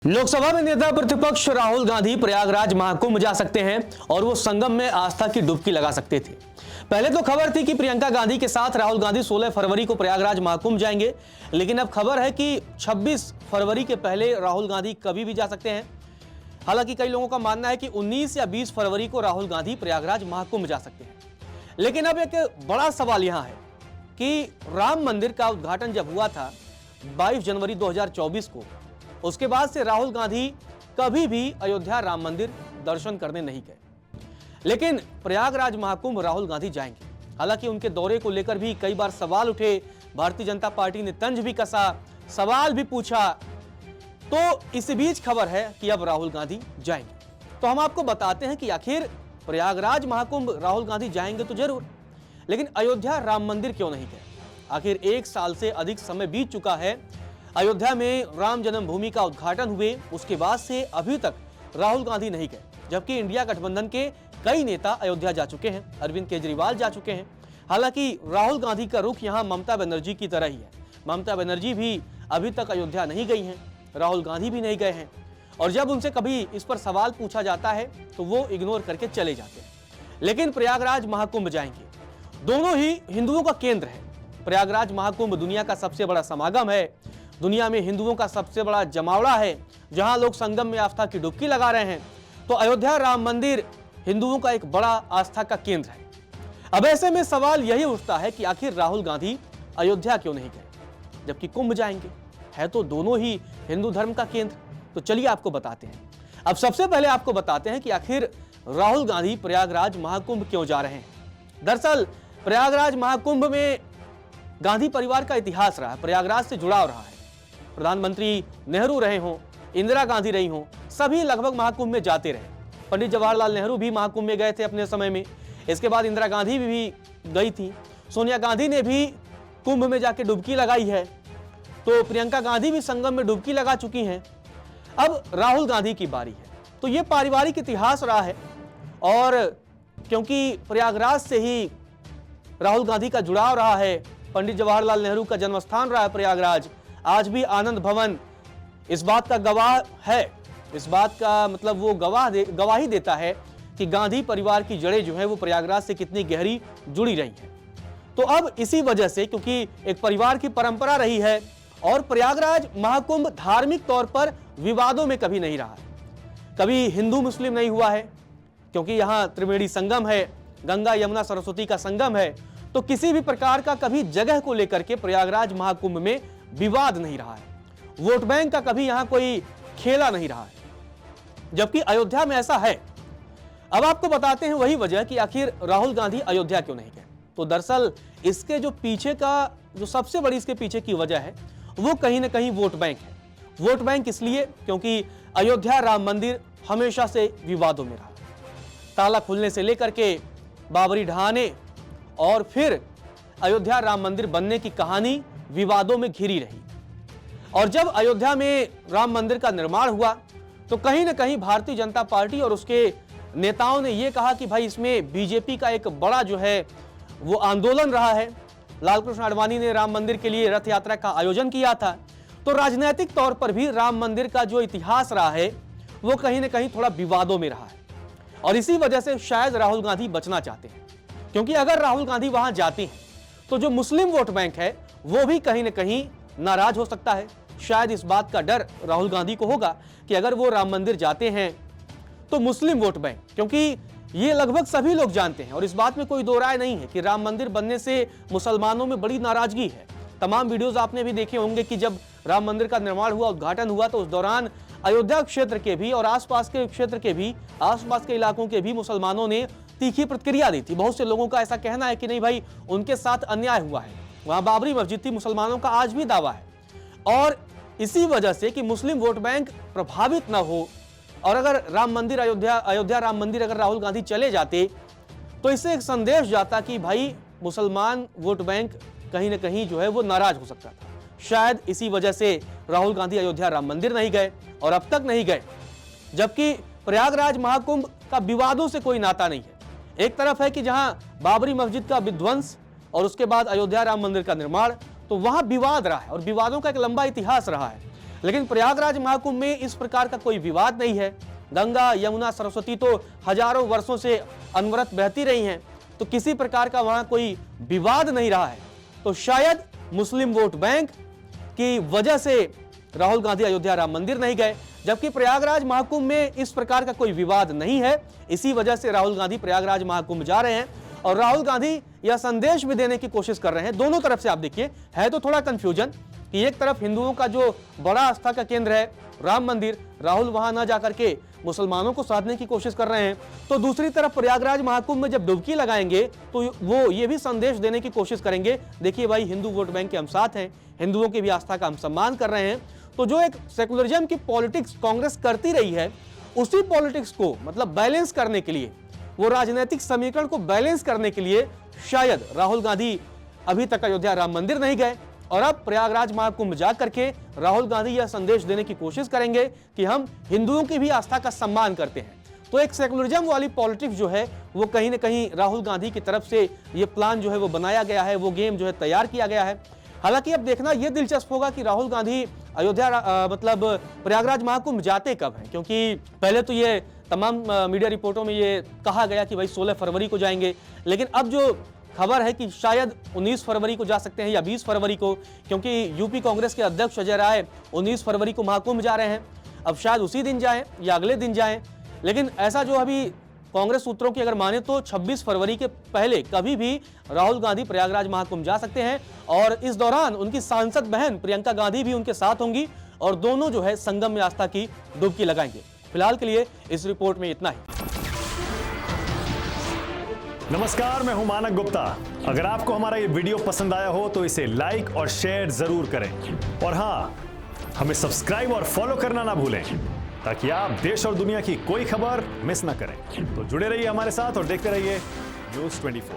लोकसभा में नेता प्रतिपक्ष राहुल गांधी प्रयागराज महाकुंभ जा सकते हैं और वो संगम में आस्था की डुबकी लगा सकते थे। पहले तो खबर थी कि प्रियंका गांधी के साथ राहुल गांधी 16 फरवरी को प्रयागराज महाकुंभ जाएंगे, लेकिन अब खबर है कि 26 फरवरी के पहले राहुल गांधी कभी भी जा सकते हैं। हालांकि कई लोगों का मानना है कि 19 या 20 फरवरी को राहुल गांधी प्रयागराज महाकुंभ जा सकते हैं। लेकिन अब एक बड़ा सवाल यहां है कि राम मंदिर का उद्घाटन जब हुआ था 22 जनवरी 2024 को, उसके बाद से राहुल गांधी कभी भी अयोध्या राम मंदिर दर्शन करने नहीं गए। लेकिन प्रयागराज महाकुंभ राहुल गांधी जाएंगे। हालांकि उनके दौरे को लेकर भी कई बार सवाल उठे, भारतीय जनता पार्टी ने तंज भी कसा, सवाल भी पूछा। तो इस बीच खबर है कि अब राहुल गांधी जाएंगे। तो हम आपको बताते हैं कि आखिर प्रयागराज महाकुंभ राहुल गांधी जाएंगे तो जरूर, लेकिन अयोध्या राम मंदिर क्यों नहीं गए? आखिर 1 साल से अधिक समय बीत चुका है अयोध्या में राम जन्मभूमि का उद्घाटन हुए, उसके बाद से अभी तक राहुल गांधी नहीं गए, जबकि इंडिया गठबंधन के कई नेता अयोध्या जा चुके हैं, अरविंद केजरीवाल जा चुके हैं। हालांकि राहुल गांधी का रुख यहां ममता बनर्जी की तरह ही है। ममता बनर्जी भी अभी तक अयोध्या नहीं गई हैं, राहुल गांधी भी नहीं गए हैं, और जब उनसे कभी इस पर सवाल पूछा जाता है तो वो इग्नोर करके चले जाते हैं। लेकिन प्रयागराज महाकुंभ जाएंगे। दोनों ही हिंदुओं का केंद्र है। प्रयागराज महाकुंभ दुनिया का सबसे बड़ा समागम है, दुनिया में हिंदुओं का सबसे बड़ा जमावड़ा है, जहां लोग संगम में आस्था की डुबकी लगा रहे हैं। तो अयोध्या राम मंदिर हिंदुओं का एक बड़ा आस्था का केंद्र है। अब ऐसे में सवाल यही उठता है कि आखिर राहुल गांधी अयोध्या क्यों नहीं गए, जबकि कुंभ जाएंगे? है तो दोनों ही हिंदू धर्म का केंद्र। तो चलिए आपको बताते हैं। अब सबसे पहले आपको बताते हैं कि आखिर राहुल गांधी प्रयागराज महाकुंभ क्यों जा रहे हैं। दरअसल प्रयागराज महाकुंभ में गांधी परिवार का इतिहास रहा है, प्रयागराज से जुड़ाव रहा है। प्रधानमंत्री नेहरू रहे हों, इंदिरा गांधी रही हों, सभी लगभग महाकुंभ में जाते रहे। पंडित जवाहरलाल नेहरू भी महाकुंभ में गए थे अपने समय में। इसके बाद इंदिरा गांधी भी गई थी, सोनिया गांधी ने भी कुंभ में जाके डुबकी लगाई है, तो प्रियंका गांधी भी संगम में डुबकी लगा चुकी हैं। अब राहुल गांधी की बारी है। तो ये पारिवारिक इतिहास रहा है, और क्योंकि प्रयागराज से ही राहुल गांधी का जुड़ाव रहा है, पंडित जवाहरलाल नेहरू का जन्म स्थान रहा है प्रयागराज, आज भी आनंद भवन इस बात का गवाह है, इस बात का मतलब वो गवाही देता है कि गांधी परिवार की जड़ें जो है वो प्रयागराज से कितनी गहरी जुड़ी रही हैं। तो अब इसी वजह से, क्योंकि एक परिवार की परंपरा रही है, और प्रयागराज महाकुंभ धार्मिक तौर पर विवादों में कभी नहीं रहा है, कभी हिंदू मुस्लिम नहीं हुआ है, क्योंकि यहाँ त्रिवेणी संगम है, गंगा यमुना सरस्वती का संगम है। तो किसी भी प्रकार का कभी जगह को लेकर के प्रयागराज महाकुंभ में विवाद नहीं रहा है, वोट बैंक का कभी यहां कोई खेला नहीं रहा है, जबकि अयोध्या में ऐसा है। अब आपको बताते हैं वही वजह कि आखिर राहुल गांधी अयोध्या क्यों नहीं गए। तो दरअसल इसके जो पीछे का जो सबसे बड़ी इसके पीछे की वजह है वो कहीं ना कहीं वोट बैंक है। वोट बैंक इसलिए क्योंकि अयोध्या राम मंदिर हमेशा से विवादों में रहा। ताला खुलने से लेकर के बाबरी ढहाने और फिर अयोध्या राम मंदिर बनने की कहानी विवादों में घिरी रही। और जब अयोध्या में राम मंदिर का निर्माण हुआ तो कहीं ना कहीं भारतीय जनता पार्टी और उसके नेताओं ने यह कहा कि भाई इसमें बीजेपी का एक बड़ा जो है वो आंदोलन रहा है। लालकृष्ण आडवाणी ने राम मंदिर के लिए रथ यात्रा का आयोजन किया था। तो राजनीतिक तौर पर भी राम मंदिर का जो इतिहास रहा है वो कहीं ना कहीं थोड़ा विवादों में रहा है, और इसी वजह से शायद राहुल गांधी बचना चाहते हैं, क्योंकि अगर राहुल गांधी वहां जाते हैं तो जो मुस्लिम वोट बैंक है वो भी कहीं ना कहीं नाराज हो सकता है। शायद इस बात का डर राहुल गांधी को होगा कि अगर वो राम मंदिर जाते हैं तो मुस्लिम वोट बैंक, क्योंकि ये लगभग सभी लोग जानते हैं और इस बात में कोई दो राय नहीं है कि राम मंदिर बनने से मुसलमानों में बड़ी नाराजगी है। तमाम वीडियोस आपने भी देखे होंगे कि जब राम मंदिर का निर्माण हुआ, उद्घाटन हुआ, तो उस दौरान अयोध्या क्षेत्र के भी और आसपास के क्षेत्र के भी, आसपास के इलाकों के भी मुसलमानों ने तीखी प्रतिक्रिया दी थी। बहुत से लोगों का ऐसा कहना है कि नहीं भाई, उनके साथ अन्याय हुआ है। वहां बाबरी मस्जिद थी, मुसलमानों का आज भी दावा है। और इसी वजह से कि मुस्लिम वोट बैंक प्रभावित ना हो, और अगर राम मंदिर अयोध्या राम मंदिर अगर राहुल गांधी चले जाते तो इससे एक संदेश जाता कि भाई मुसलमान वोट बैंक कहीं ना कहीं जो है वो नाराज हो सकता था। शायद इसी वजह से राहुल गांधी अयोध्या राम मंदिर नहीं गए और अब तक नहीं गए। जबकि प्रयागराज महाकुंभ का विवादों से कोई नाता नहीं है। एक तरफ है कि जहां बाबरी मस्जिद का विध्वंस और उसके बाद अयोध्या राम मंदिर का निर्माण, तो वहां विवाद रहा है और विवादों का एक लंबा इतिहास रहा है। लेकिन प्रयागराज महाकुंभ में इस प्रकार का कोई विवाद नहीं है। गंगा, यमुना, सरस्वती तो हजारों वर्षों से अनवरत बहती रही हैं, तो किसी प्रकार का वहां कोई विवाद नहीं रहा है। तो शायद मुस्लिम वोट बैंक की वजह से राहुल गांधी अयोध्या राम मंदिर नहीं गए, जबकि प्रयागराज महाकुंभ में इस प्रकार का कोई विवाद नहीं है। इसी वजह से राहुल गांधी प्रयागराज महाकुंभ जा रहे हैं और राहुल गांधी यह संदेश भी देने की कोशिश कर रहे हैं। दोनों तरफ से आप देखिए, है तो थोड़ा कंफ्यूजन कि एक तरफ हिंदुओं का जो बड़ा आस्था का केंद्र है राम मंदिर, राहुल वहां ना जाकर के मुसलमानों को साधने की कोशिश कर रहे हैं, तो दूसरी तरफ प्रयागराज महाकुंभ में जब डुबकी लगाएंगे तो वो ये भी संदेश देने की कोशिश करेंगे, देखिए भाई हिंदू वोट बैंक के हम साथ हैं, हिंदुओं की भी आस्था का हम सम्मान कर रहे हैं। तो जो एक सेकुलरिज्म की पॉलिटिक्स कांग्रेस करती रही है, उसी पॉलिटिक्स को मतलब बैलेंस करने के लिए, वो राजनीतिक समीकरण को बैलेंस करने के लिए शायद राहुल गांधी अभी तक अयोध्या राम मंदिर नहीं गए और अब प्रयागराज महाकुंभ जा करके राहुल गांधी यह संदेश देने की कोशिश करेंगे कि हम हिंदुओं की भी आस्था का सम्मान करते हैं। तो एक सेकुलरिज्म वाली पॉलिटिक्स जो है वो कहीं ना कहीं राहुल गांधी की तरफ से ये प्लान जो है वो बनाया गया है, वो गेम जो है तैयार किया गया है। हालांकि अब देखना यह दिलचस्प होगा कि राहुल गांधी अयोध्या मतलब प्रयागराज महाकुंभ जाते कब हैं, क्योंकि पहले तो ये तमाम मीडिया रिपोर्टों में ये कहा गया कि भाई 16 फरवरी को जाएंगे, लेकिन अब जो खबर है कि शायद 19 फरवरी को जा सकते हैं या 20 फरवरी को, क्योंकि यूपी कांग्रेस के अध्यक्ष अजय राय 19 फरवरी को महाकुंभ जा रहे हैं। अब शायद उसी दिन जाएं या अगले दिन जाएं, लेकिन ऐसा जो अभी कांग्रेस सूत्रों की अगर माने तो 26 फरवरी के पहले कभी भी राहुल गांधी प्रयागराज महाकुंभ जा सकते हैं और इस दौरान उनकी सांसद बहन प्रियंका गांधी भी उनके साथ होंगी और दोनों जो है संगम में आस्था की डुबकी लगाएंगे। फिलहाल के लिए इस रिपोर्ट में इतना ही। नमस्कार, मैं हूं मानक गुप्ता। अगर आपको हमारा ये वीडियो पसंद आया हो तो इसे लाइक और शेयर जरूर करें और हाँ, हमें सब्सक्राइब और फॉलो करना ना भूलें ताकि आप देश और दुनिया की कोई खबर मिस ना करें। तो जुड़े रहिए हमारे साथ और देखते रहिए न्यूज़ 24।